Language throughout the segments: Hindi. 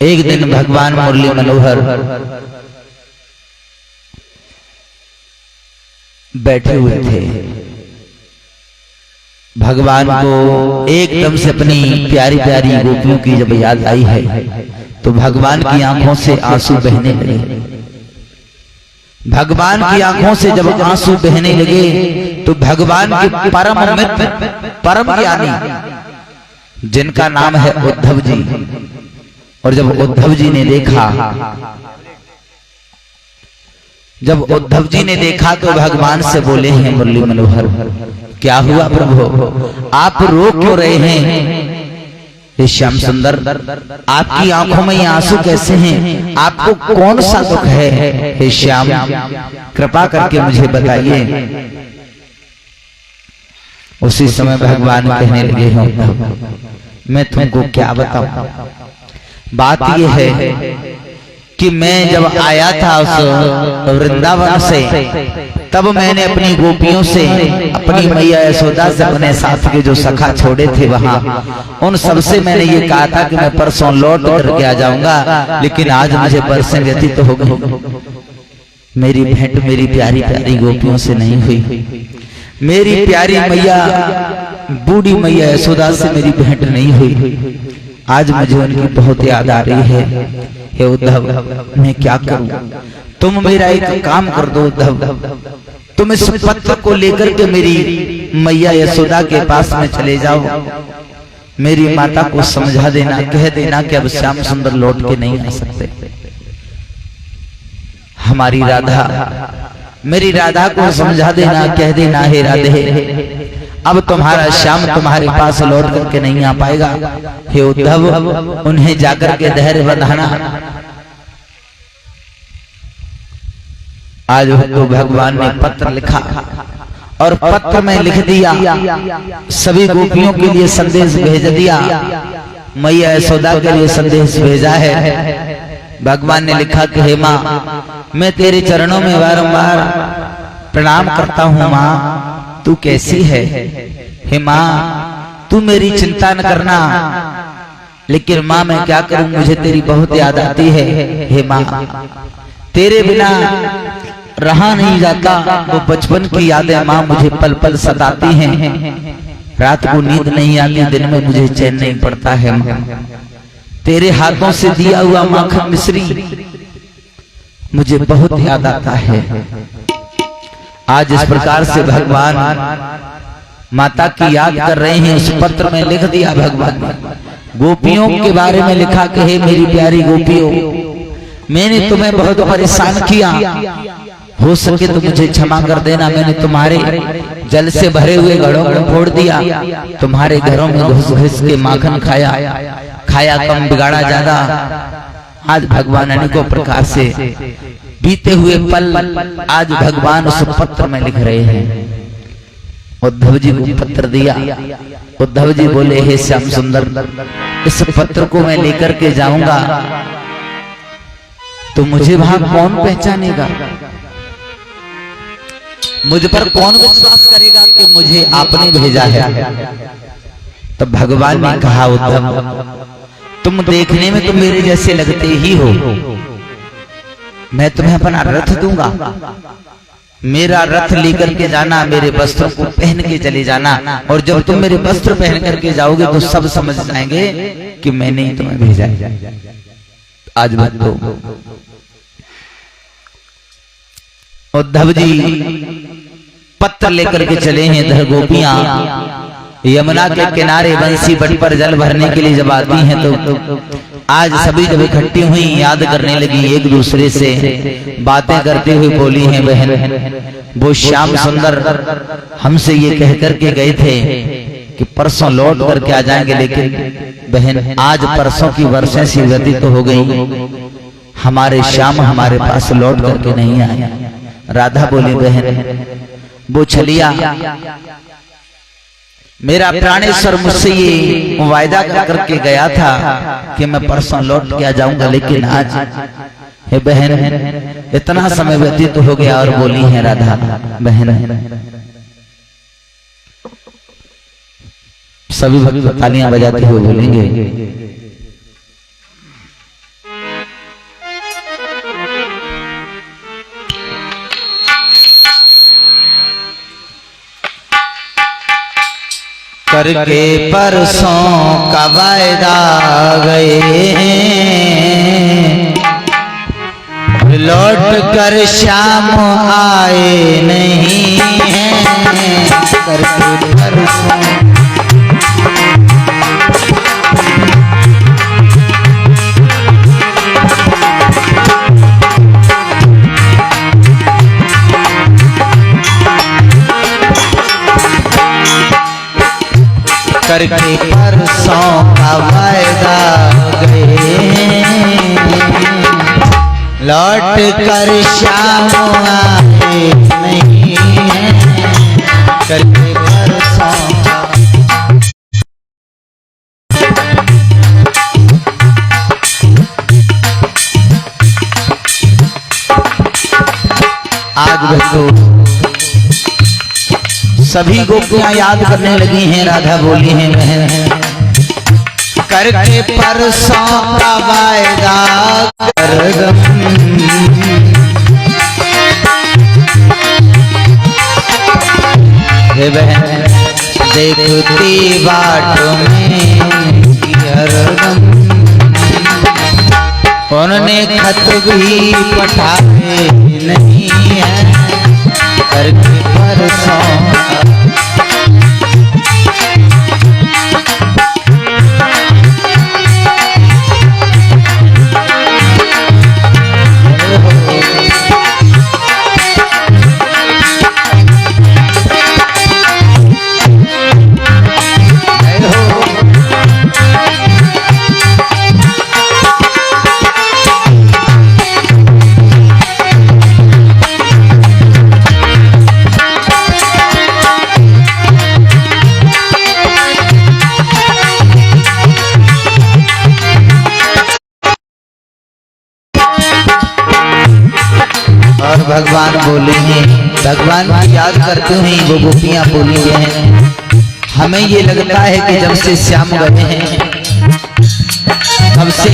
एक दिन भगवान मुरली मनोहर बैठे हुए थे। भगवान को एकदम से अपनी प्यारी प्यारी गोपियों की जब याद आई है तो भगवान की आंखों से आंसू बहने लगे। भगवान की आंखों से जब आंसू बहने लगे तो भगवान के परम मित्र परम ज्ञानी जिनका नाम है उद्धव जी, और जब उद्धव जी ने देखा तो भगवान से बोले हैं मुरली मनोहर क्या हुआ प्रभु, आप रो क्यों रहे हैं? हे श्याम सुंदर, आपकी आंखों में ये आंसू कैसे हैं? आपको कौन सा दुख है? हे श्याम, कृपा करके मुझे बताइए। उसी समय भगवान कहने लगे हैं मैं तुमको क्या बताऊं। बात यह है कि मैं जब आया था उस वृंदावन से तब मैंने अपनी गोपियों से, अपनी मैया यशोदा से, अपने साथ के जो सखा छोड़े थे वहां, उन सबसे मैंने ये कहा था कि मैं परसों लौट करके आ जाऊंगा, लेकिन आज मुझे बरसें व्यतीत हो गई। मेरी भेंट मेरी प्यारी प्यारी गोपियों से नहीं हुई। मेरी प्यारी मैया बूढ़ी मैया यशोदा से मेरी भेंट नहीं हुई। आज मुझे उनकी बहुत याद आ रही है। हे उद्धव, मैं क्या करूं? तुम मेरा एक काम कर दो उद्धव, तुम इस पत्र को लेकर के मेरी मैया यशोदा के पास में चले जाओ। मेरी माता को समझा देना, कह देना कि अब श्याम सुंदर लौट के नहीं आ सकते। हमारी राधा, मेरी राधा को समझा देना, कह देना हे राधे अब तुम्हारा श्याम तुम्हारे पास लौट करके नहीं आ पाएगा। हे उद्धव, उन्हें जाकर के धैर्य बंधाना। आज तो भगवान ने पत्र लिखा और पत्र में लिख दिया, सभी गोपियों के लिए संदेश भेज दिया, मैया यशोदा के लिए संदेश भेजा है। भगवान ने लिखा कि हे माँ, मैं तेरे चरणों में बारंबार प्रणाम करता हूँ। माँ तू कैसी है? हे माँ, तू मेरी चिंता न करना, लेकिन माँ मैं क्या करूं, मुझे तेरी बहुत याद आती है। हे माँ, तेरे बिना रहा नहीं जाता। वो बचपन की यादें माँ मुझे पल पल सताती हैं। रात को नींद नहीं आती, दिन में मुझे चैन नहीं पड़ता है। तेरे हाथों से दिया हुआ माखन मिश्री मुझे बहुत याद आता है। आज इस प्रकार से भगवान माता की याद कर रहे हैं। उस पत्र में लिख दिया भगवान ने, गोपियों के बारे में लिखा कि हे मेरी प्यारी गोपियों, मैंने तुम्हें बहुत परेशान किया, हो सके तो मुझे क्षमा कर देना। मैंने तुम्हारे जल से भरे हुए घड़ों को फोड़ दिया, तुम्हारे घरों में घुस घुस के माखन खाया कम बिगाड़ा ज्यादा। आज भगवान अनेकों प्रकार से बीते हुए पल आज भगवान उस पत्र में लिख रहे हैं। उद्धव जी को पत्र दिया। उद्धव जी बोले हे श्याम सुंदर, इस पत्र को मैं लेकर के जाऊंगा तो मुझे वहां कौन पहचानेगा? मुझ पर कौन विश्वास करेगा कि मुझे आपने भेजा है? तब भगवान ने कहा उद्धव, तुम देखने में तो मेरे जैसे लगते ही हो, मैं तुम्हें अपना रथ दूंगा। मेरा रथ लेकर के जाना, मेरे वस्त्रों को पहन के चले जाना, और जब तुम मेरे वस्त्र पहन करके जाओगे तो सब समझ जाएंगे कि मैंने ही तुम्हें भेजा है। आज भक्तों, उद्धव जी पत्र लेकर के चले हैं। इधर गोपियां यमुना के किनारे बंसी बट पर जल भरने के लिए जब आती हैं तो आज सभी जब इकट्ठी हुई याद करने लगी, एक दूसरे से बातें करते हुए बोली हैं, बहन वो श्याम सुंदर हमसे ये कह करके गए थे कि परसों लौट करके आ जाएंगे, लेकिन बहन आज परसों की वर्षें सी व्यतीत हो गई, हमारे श्याम हमारे पास लौट करके नहीं आए। राधा बोली, बहन वो छलिया मेरा प्राणेश्वर मुझसे ये वायदा करके गया था कि मैं परसों लौट के आ जाऊंगा, लेकिन आज हे बहन इतना समय व्यतीत हो गया। और बोली है राधा, बहन सभी भक्त तालियां बजाते हुए बोलेंगे, करके परसों का वायदा गए हैं, लौट कर शाम आए नहीं हैं। करके परसों करके परसों का वायदा गए, लौट कर शाम आए नहीं हैं। करके परसों आज बच्चों सभी गोपियां याद करने लगी हैं, राधा बोली है मैं करके परसों का वायदा करगम, हे बहन देखती बाट में हरदम, उन्होंने खत भी पठाए नहीं है। करके परसों और भगवान बोले हैं, भगवान की याद करते हुए वो गोपियां बोली हैं, हमें ये लगता है कि जब से श्याम गए हैं तब से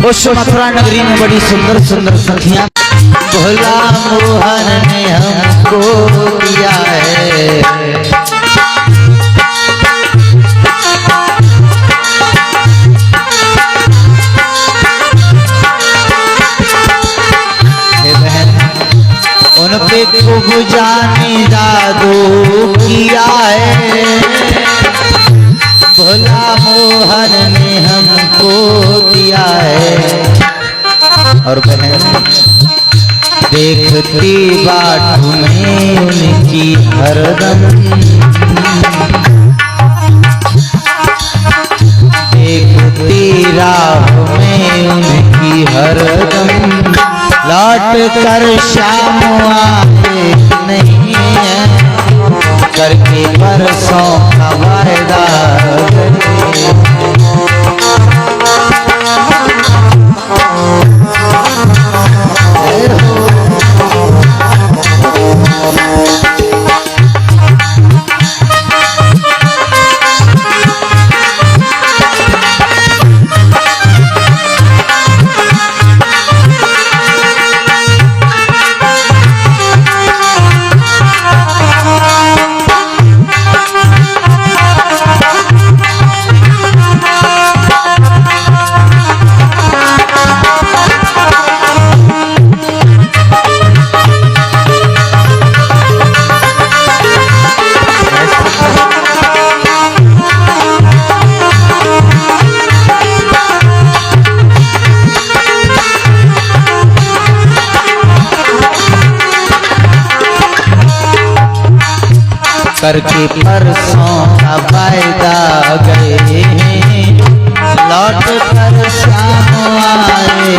उस मथुरा नगरी में बड़ी सुंदर सुंदर सखियां भोला मोहन ने हमको दिया है। उन पे खूब जाने जादू किया है, भोला मोहन ने हमको दिया है। और बहन देखती बाट में उनकी हरदम, देखती राह में उनकी हरदम, लौट कर शाम आए नहीं है। करके परसों का वायदा करके परसों का वायदा गए हैं, लौट कर शाम आए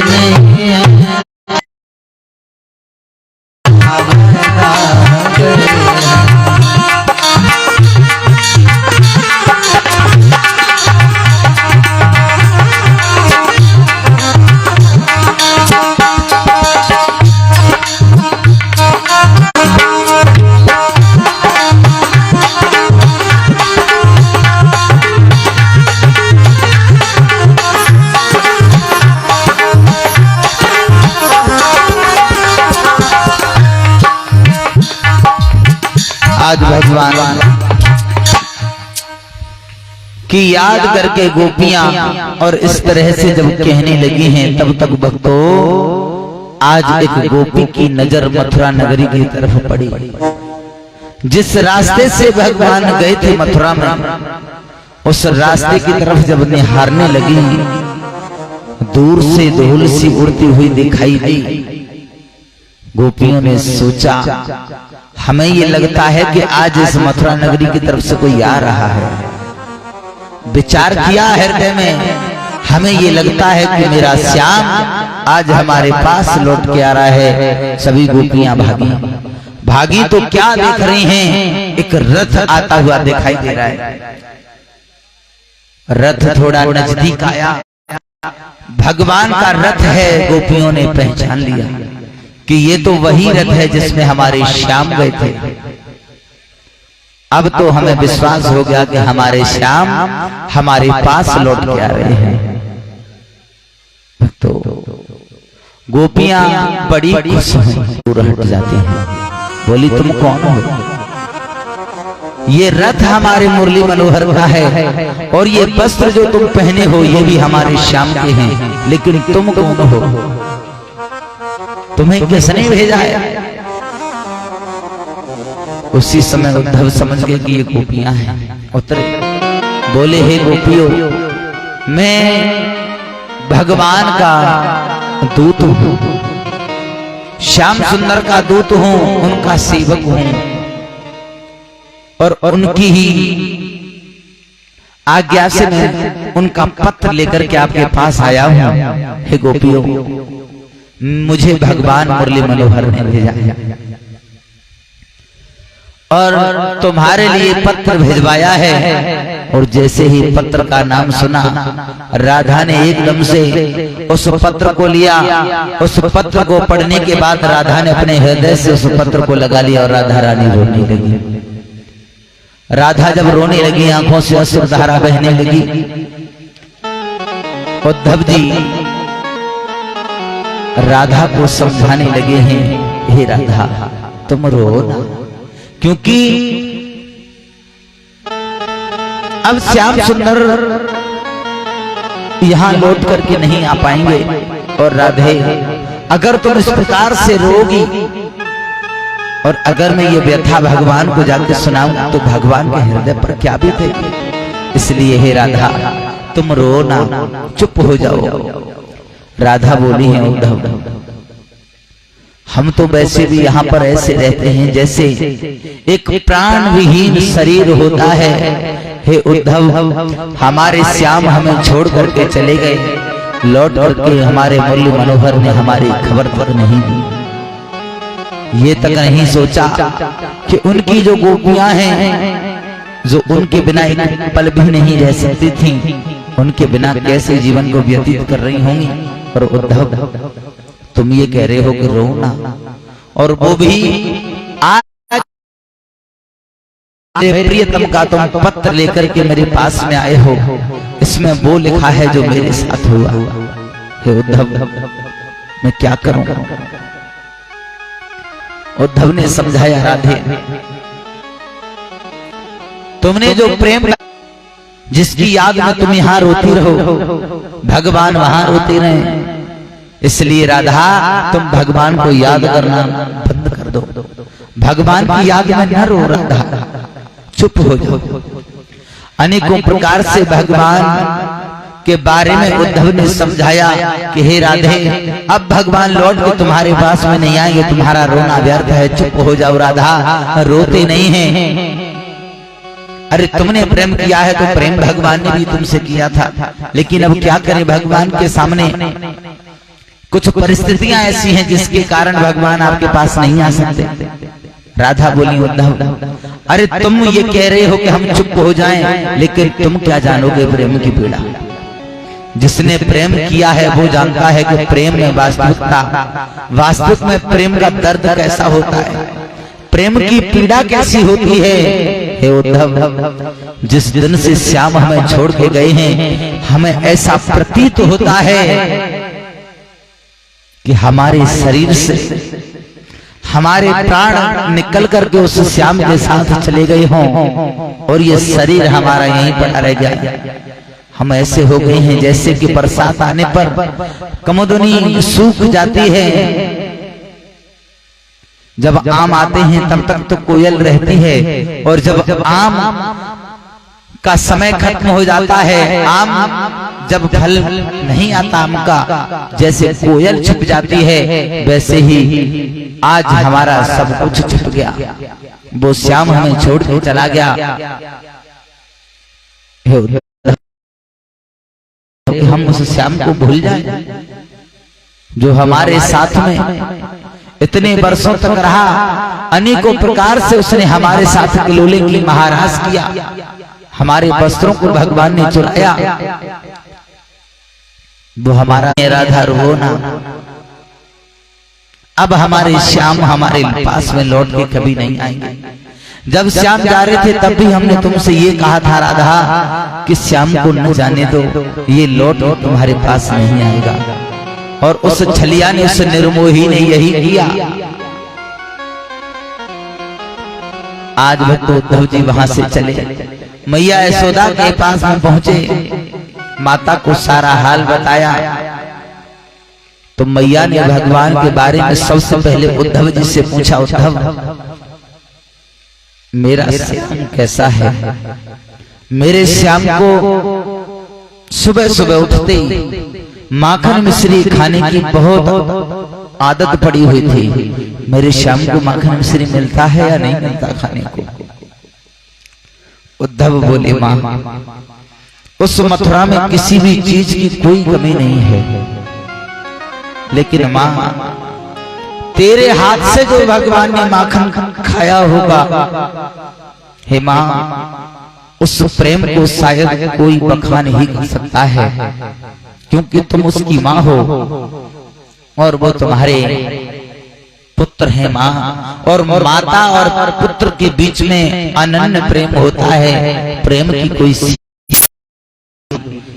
नहीं हैं। आज भगवान की याद करके गोपियां और इस तरह से जब कहने लगी हैं, तब तक भक्तों आज एक गोपी की नजर मथुरा नगरी की तरफ पड़ी। जिस रास्ते से भगवान गए थे मथुरा में, उस रास्ते की तरफ जब निहारने लगी, दूर से धूल सी उड़ती हुई दिखाई दी। गोपियों ने सोचा, हमें ये लगता है कि आज इस मथुरा नगरी की तरफ से कोई आ रहा है। विचार किया हृदय में, हमें ये लगता है कि मेरा श्याम आज हमारे पास लौट के आ रहा है। सभी गोपियां भागी तो क्या देख रही हैं, एक रथ आता हुआ दिखाई दे रहा है। रथ थोड़ा नजदीक आया, भगवान का रथ है। गोपियों ने पहचान लिया कि ये तो वही रथ है जिसमें हमारे श्याम गए थे। अब तो हमें विश्वास हो गया कि हमारे श्याम हमारे पास लौट के आ रहे हैं। तो गोपियां बड़ी खुश दूर हट जाती हैं, बोली तुम कौन हो? ये रथ हमारे मुरली मनोहर का है और ये वस्त्र जो तुम पहने हो ये भी हमारे श्याम के हैं, लेकिन तुम कौन हो? तुम्हें किसने भेजा है? उसी समय उद्धव समझ गए कि ये गोपियां हैं। उतरे, बोले हे गोपियों, मैं भगवान का दूत हूं, श्याम सुंदर का दूत हूं, उनका सेवक हूं और उनकी ही आज्ञा से मैं उनका पत्र लेकर के आपके पास आया हूं। हे गोपियों, मुझे भगवान मुरली मनोहर ने भेजा है और तुम्हारे लिए पत्र भिजवाया है। और जैसे ही पत्र का नाम सुना, राधा ने एकदम से उस पत्र को लिया। उस पत्र को पढ़ने के बाद राधा ने अपने हृदय से उस पत्र को लगा लिया और राधा रानी रोने लगी। राधा जब रोने लगी, आंखों से अश्रुधारा बहने लगी। उद्धव जी राधा को समझाने लगे हैं, हे राधा तुम रो ना, क्योंकि अब श्याम सुंदर यहां लौट करके नहीं आ पाएंगे। और राधे, अगर तुम इस प्रकार से रोगी और अगर मैं ये व्यथा भगवान को जाकर सुनाऊं तो भगवान के हृदय पर क्या बीतेगी? इसलिए हे राधा तुम रो ना, चुप हो जाओ। राधा बोली है, उद्धव हम तो वैसे भी यहाँ पर ऐसे रहते हैं जैसे एक प्राण विहीन शरीर होता है। हे उद्धव, हमारे श्याम हमें छोड़ करके चले गए, लौट करके हमारे मुरली मनोहर ने हमारी खबर तक नहीं दी। ये तक नहीं सोचा कि उनकी जो गोपियां हैं, जो उनके बिना एक पल भी नहीं रह सकती थी, उनके बिना कैसे जीवन को व्यतीत कर रही होंगी। और उद्धव तुम ये कह रहे हो कि रो ना, और वो भी आज प्रियतम का तुम पत्र लेकर के मेरे पास में आए हो, इसमें वो लिखा है जो मेरे साथ हुआ। हे उद्धव मैं क्या करूं? उद्धव ने समझाया, राधे तुमने जो प्रेम जिसकी याद में तुम यहाँ रोती रहो, भगवान वहां रोते रहे। इसलिए राधा तुम भगवान को याद करना बंद कर दो, भगवान की याद में न रो। राधा चुप हो जाओ। अनेकों प्रकार से भगवान के बारे में उद्धव ने समझाया कि हे राधे, अब भगवान लौट के तुम्हारे पास में नहीं आएंगे, तुम्हारा रोना व्यर्थ है, चुप हो जाओ। राधा रोते नहीं हैं। अरे तुमने प्रेम किया है तो प्रेम भगवान ने भी तुमसे किया था, लेकिन अब क्या करें, भगवान के सामने कुछ परिस्थितियां ऐसी हैं जिसके कारण भगवान आपके पास नहीं आ सकते। राधा बोली, उद्धव अरे तुम ये कह रहे हो कि हम चुप हो जाएं, लेकिन तुम क्या जानोगे प्रेम की पीड़ा। जिसने प्रेम किया है वो जानता है कि प्रेम में वास्तविक में प्रेम का दर्द कैसा होता है, प्रेम की पीड़ा कैसी होती है। हे उद्धव, जिस दिन से श्याम हमें छोड़ के गए हैं, हमें ऐसा प्रतीत होता है कि हमारे शरीर से हमारे प्राण निकल करके उस श्याम के साथ चले गए हों और ये शरीर हमारा यहीं पड़ा रह गया। हम ऐसे हो गए हैं जैसे कि बरसात आने पर कमोदनी सूख जाती है। जब आम आते हैं तब तक तो कोयल रहती है, और जब आम का समय खत्म हो जाता है, आम जब फल नहीं आता आम का, जैसे कोयल छुप जाती है, वैसे ही आज हमारा सब कुछ छुप गया। वो श्याम हमें छोड़ के चला गया। हम उस श्याम को भूल जाए जो हमारे साथ में इतने वर्षों तक रहा, अनेकों प्रकार से उसने हमारे साथ किलोले की महाराज किया, हमारे वस्त्रों को भगवान ने चुराया। वो हमारा राधा रोना, अब हमारे श्याम हमारे पास में लौट के कभी नहीं आएंगे। जब श्याम जा रहे थे तब भी हमने तुमसे ये कहा था राधा कि श्याम को न जाने दो, ये लौट तुम्हारे पास नहीं आएगा। और उस छलिया ने, उस निर्मोही ने यही किया। आज भक्त उद्धव जी वहां से चले, मैया यशोदा के पास में पहुंचे, माता को सारा हाल बताया। तो मैया ने भगवान के बारे में सबसे पहले उद्धव जी से पूछा, उद्धव मेरा श्याम कैसा है? मेरे श्याम को सुबह सुबह उठते ही माखन मिश्री खाने की बहुत आदत पड़ी हुई थी। मेरे श्याम को माखन मिश्री मिलता है या नहीं मिलता खाने को? उद्धव बोले, मां, उस मथुरा में किसी भी चीज की कोई कमी नहीं है, लेकिन मां तेरे हाथ से जो भगवान ने माखन खाया होगा, हे मां, उस प्रेम को शायद कोई बखा नहीं कर सकता है, क्योंकि तुम उसकी मां हो और वो तुम्हारे पुत्र है मां। और माता और पुत्र के बीच में अनन्य प्रेम होता है, प्रेम की कोई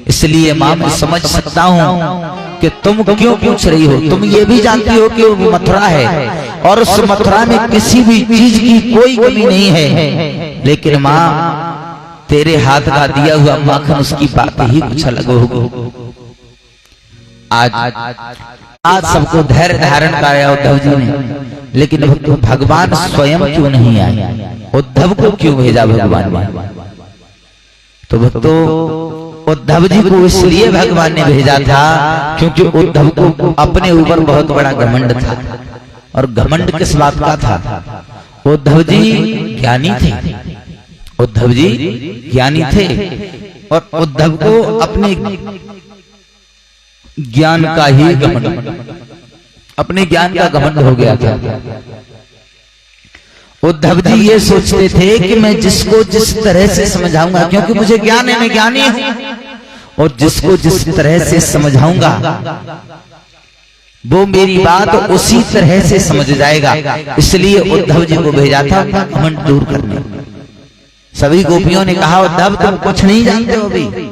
इसलिए मां मैं समझ सकता हूं कि तुम क्यों पूछ रही हो। तुम ये भी जानती हो कि वो मथुरा है और उस मथुरा में किसी भी चीज की कोई कमी नहीं है, लेकिन मां तेरे हाथ का दिया हुआ माखन उसकी बात ही कुछ अलग होगी। आज सबको धैर्य धारण कराया उद्धव जी ने, लेकिन भगवान स्वयं क्यों नहीं आए? उद्धव को क्यों भेजा भगवान ने? तो भक्तों, उद्धव जी को इसलिए भगवान ने भेजा था क्योंकि उद्धव को अपने ऊपर बहुत बड़ा घमंड था। और घमंड किस बात का था? उद्धव जी ज्ञानी थे, उद्धव जी ज्ञानी थे, और उद्धव को अपने ज्ञान का ही घमंड, अपने ज्ञान का घमंड हो गया था। उद्धव जी ये सोचते थे कि मैं जिसको जिस तरह से समझाऊंगा, क्योंकि मुझे ज्ञान है, मैं ज्ञानी हूं, और जिसको जिस तरह से समझाऊंगा वो मेरी बात उसी तरह से समझ जाएगा। इसलिए उद्धव जी को भेजा था घमंड दूर करने। सभी गोपियों ने कहा, उद्धव तुम कुछ नहीं जानते हो, अभी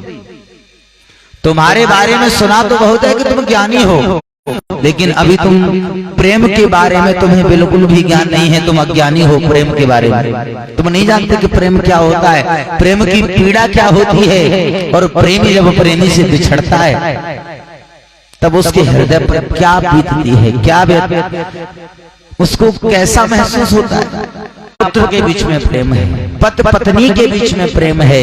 तुम्हारे बारे में सुना तो बहुत है कि तुम ज्ञानी हो, लेकिन अभी तुम प्रेम के बारे में तुम्हें बिल्कुल भी ज्ञान नहीं है, तुम अज्ञानी हो प्रेम के बारे में। तुम नहीं जानते कि प्रेम क्या होता है, प्रेम की पीड़ा क्या होती है, और प्रेमी जब प्रेमी से बिछड़ता है तब उसके हृदय पर क्या बीतती है, क्या उसको कैसा महसूस होता है। पुत्र के बीच में प्रेम है, पति पत्नी के बीच में प्रेम है,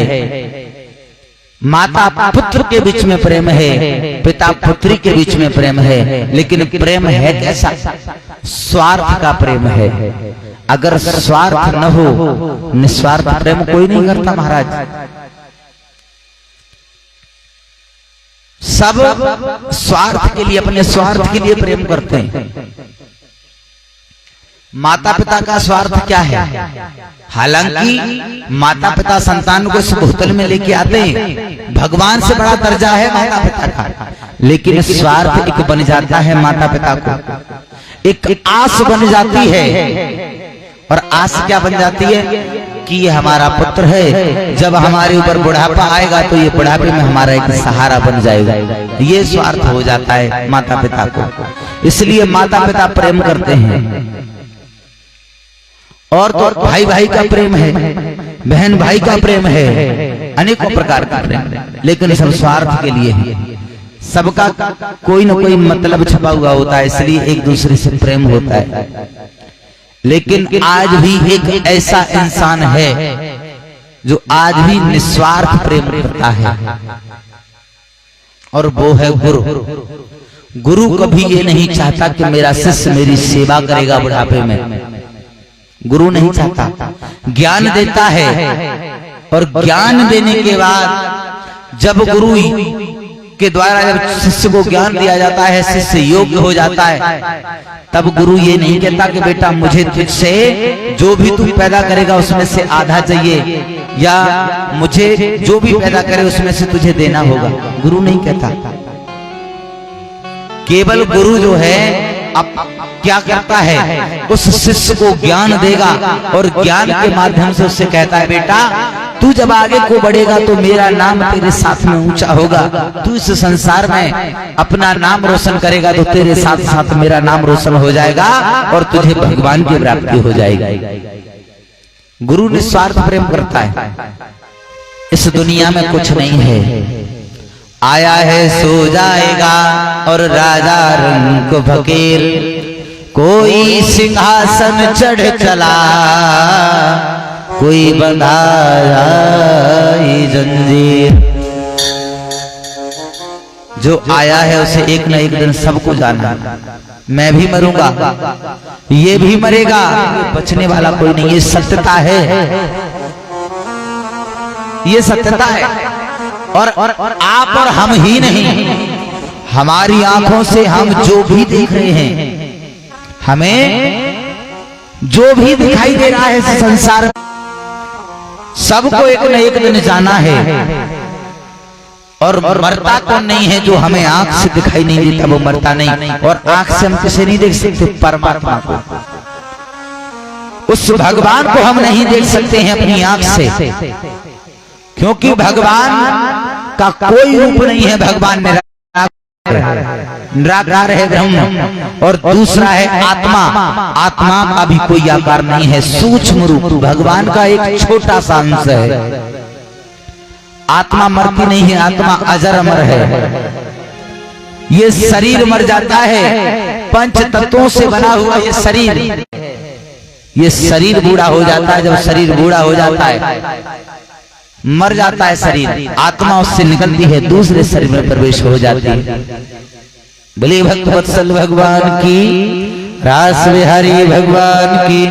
माता पुत्र के बीच में प्रेम है, पिता पुत्री के बीच में प्रेम है, लेकिन प्रेम है कैसा? स्वार्थ का प्रेम है। अगर स्वार्थ न हो, निस्वार्थ प्रेम कोई नहीं करता महाराज। सब स्वार्थ के लिए, अपने स्वार्थ के लिए प्रेम करते हैं। माता पिता का स्वार्थ क्या है? हालांकि माता पिता संतान को इस भूतल में लेके आते हैं, भगवान से बड़ा दर्जा है माता पिता का, लेकिन स्वार्थ एक बन जाता है माता पिता को, एक आस बन जाती है। और आस क्या बन जाती है कि ये हमारा पुत्र है, जब हमारे ऊपर बुढ़ापा आएगा तो ये बुढ़ापे में हमारा एक सहारा बन जाएगा। ये स्वार्थ हो जाता है माता पिता को। इसलिए माता पिता प्रेम करते हैं। और तो भाई भाई का प्रेम है, बहन भाई का प्रेम है, अनेकों प्रकार का प्रेम, लेकिन सब स्वार्थ के लिए है। सबका कोई न कोई मतलब छपा हुआ होता है, इसलिए एक दूसरे से प्रेम होता है। लेकिन आज भी एक ऐसा इंसान है जो आज भी निस्वार्थ प्रेम करता है, और वो है गुरु। गुरु कभी ये नहीं चाहता कि मेरा शिष्य मेरी सेवा करेगा बुढ़ापे में। गुरु नहीं चाहता, ज्ञान देता है, और ज्ञान देने के बाद जब गुरु के द्वारा जब शिष्य को ज्ञान दिया जाता है, शिष्य योग्य हो जाता है, तब गुरु ये नहीं कहता कि बेटा मुझे तुझसे जो भी तू पैदा करेगा उसमें से आधा चाहिए, या मुझे जो भी पैदा करे उसमें से तुझे देना होगा। गुरु नहीं कहता। केवल गुरु जो है अब क्या करता है, उस शिष्य को ज्ञान देगा, और ज्ञान के माध्यम से उससे कहता है बेटा तू जब आगे को बढ़ेगा तो मेरा नाम तेरे साथ में ऊंचा होगा। तू इस संसार में अपना नाम रोशन करेगा तो तेरे साथ साथ मेरा नाम रोशन हो जाएगा, और तुझे भगवान की प्राप्ति हो जाएगी। गुरु निस्वार्थ प्रेम करता है। इस दुनिया में कुछ नहीं है, आया है सो जाएगा, और राजा रंग फकीर कोई सिंहासन चढ़ चला, कोई बंधाई जंजीर। जो आया है उसे एक न एक दिन सबको जाना। मैं भी मरूंगा, ये भी मरेगा, बचने वाला कोई नहीं। ये सत्यता है, ये सत्यता है। और आप और हम ही नहीं, हमारी आंखों से हम जो भी देख रहे हैं, हमें जो भी दिखाई दे रहा है इस संसार में, सबको एक न एक दिन जाना है। और मरता कौन नहीं है, जो हमें आंख से दिखाई नहीं देता वो मरता नहीं। और आंख से हम किसे नहीं देख सकते, परमात्मा को, उस भगवान को हम नहीं देख सकते हैं अपनी आंख से, क्योंकि भगवान का कोई रूप नहीं है। भगवान में निराकार है ब्रह्म, और दूसरा है आत्मा। आत्मा का भी कोई आकार नहीं है, सूक्ष्म रूप भगवान का एक छोटा सा अंश है। आत्मा मरती नहीं है, आत्मा अजर अमर है। ये शरीर मर जाता है, पंच तत्वों से बना हुआ ये शरीर, ये शरीर बूढ़ा हो जाता है। जब शरीर बूढ़ा हो जाता है, मर जाता है शरीर, आत्मा उससे निकलती है, दूसरे शरीर में प्रवेश हो जाती है। बोले भक्त वत्सल भगवान की, रास बिहारी भगवान की।